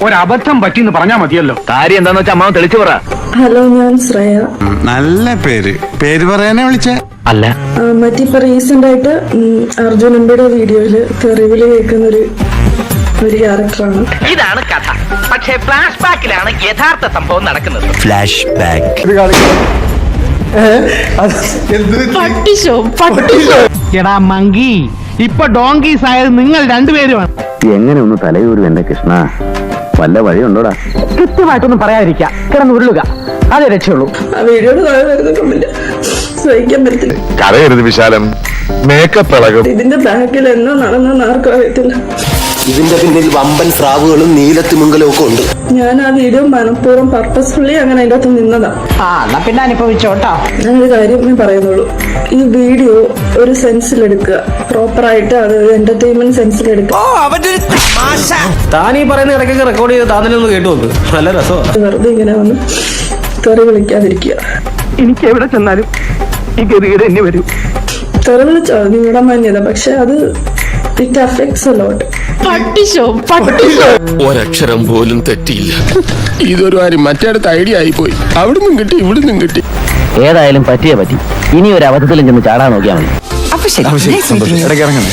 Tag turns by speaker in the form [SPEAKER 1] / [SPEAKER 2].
[SPEAKER 1] ഒരബദ്ധം പറ്റിന്ന് പറഞ്ഞാ മതിയല്ലോ. കാര്യം എന്താന്ന് വെച്ചാൽ അമ്മാവൻ തെളിച്ചു പറ.
[SPEAKER 2] ഹലോ, ഞാൻ ശ്രേയ.
[SPEAKER 3] നല്ല പേര് പറയാനേ വിളിച്ചേ
[SPEAKER 1] അല്ല.
[SPEAKER 2] മറ്റിപ്പോ റീസെന്റ് ആയിട്ട് അർജുൻ എംബിയുടെ വീഡിയോയില് തെറിവില് കേൾക്കുന്ന ഒരു ക്യാരക്ടറാണ്.
[SPEAKER 4] ഇതാണ് കഥ. പക്ഷേ ഫ്ലാഷ് ബാക്കിലാണ് യഥാർത്ഥ സംഭവം നടക്കുന്നത്.
[SPEAKER 3] Flash back.
[SPEAKER 5] എടാ മങ്കി, ഇപ്പൊ ഡോങ്കീസ് ആയത് നിങ്ങൾ രണ്ടുപേരുമാണ്.
[SPEAKER 1] എങ്ങനെ ഒന്ന് തലയൂരും എന്റെ കൃഷ്ണ, വല്ല വഴിയുണ്ടോടാ? കൃത്യമായിട്ടൊന്നും പറയാതിരിക്കുക, കിടന്ന് ഉരുളുക, അതേ രക്ഷയുള്ളൂ.
[SPEAKER 2] ആ വീഡിയോയുടെ താഴെ വരുന്ന കമന്റ് സഹിക്കാൻ പറ്റില്ല.
[SPEAKER 6] കരയരുത് വിശാലം, മേക്കപ്പ് ഇളകും.
[SPEAKER 2] ഇതിന്റെ ബാക്കിൽ എന്നോ നടന്നെന്ന് ആർക്കും അറിയത്തില്ല.
[SPEAKER 7] ഇതിന്റെ പിന്നിൽ വമ്പൻ സ്രാവുകളും നീലത്തിമിംഗലവും ഒക്കെ ഉണ്ട്.
[SPEAKER 2] ഞാൻ ആ വീഡിയോ മനഃപൂർവ്വം പർപ്പസ്ഫുള്ളി അങ്ങനെ അതിന്റെ അകത്ത് നിന്നതാ.
[SPEAKER 5] പിന്നെ അനുഭവിച്ചോട്ടോ.
[SPEAKER 2] ഞാനൊരു കാര്യം പറയുന്നുള്ളൂ, ഈ വീഡിയോ ഒരു സെൻസിലെടുക്കുക, പ്രോപ്പറായിട്ട് അത് എന്റർടൈൻമെന്റ് സെൻസിലെടുക്കുക.
[SPEAKER 8] താനീ പറയുന്ന ഇടയ്ക്കൊക്കെ റെക്കോർഡ് ചെയ്ത് താന്നിലൊന്ന് കേട്ടു നോക്ക്, നല്ല രസമാണ്.
[SPEAKER 2] വെറുതെ ഇങ്ങനെ വന്ന് തെറി വിളിക്കാതിരിക്കുക.
[SPEAKER 1] എനിക്ക് എവിടെ ചെന്നാലും ഈ ഗതികേട് എന്നെ വരും.
[SPEAKER 2] തെറി വിളിച്ചോ നിങ്ങളുടെ മാന്യത, പക്ഷെ അത് ഇറ്റ് അഫക്ട്സ് എ ലോട്ട്.
[SPEAKER 9] ഒരക്ഷരം പോലും തെറ്റിയില്ല. ഇതൊരു കാര്യം മറ്റേടത്ത് ഐഡിയ ആയിപ്പോയി. അവിടുന്നും കിട്ടി ഇവിടുന്നും കിട്ടി.
[SPEAKER 1] ഏതായാലും പറ്റിയേ പറ്റി. ഇനി ഒരു അബദ്ധത്തിലും ചെന്ന് ചാടാൻ നോക്കിയാൽ മതി.
[SPEAKER 3] ഇടയ്ക്ക് ഇറങ്ങണേ.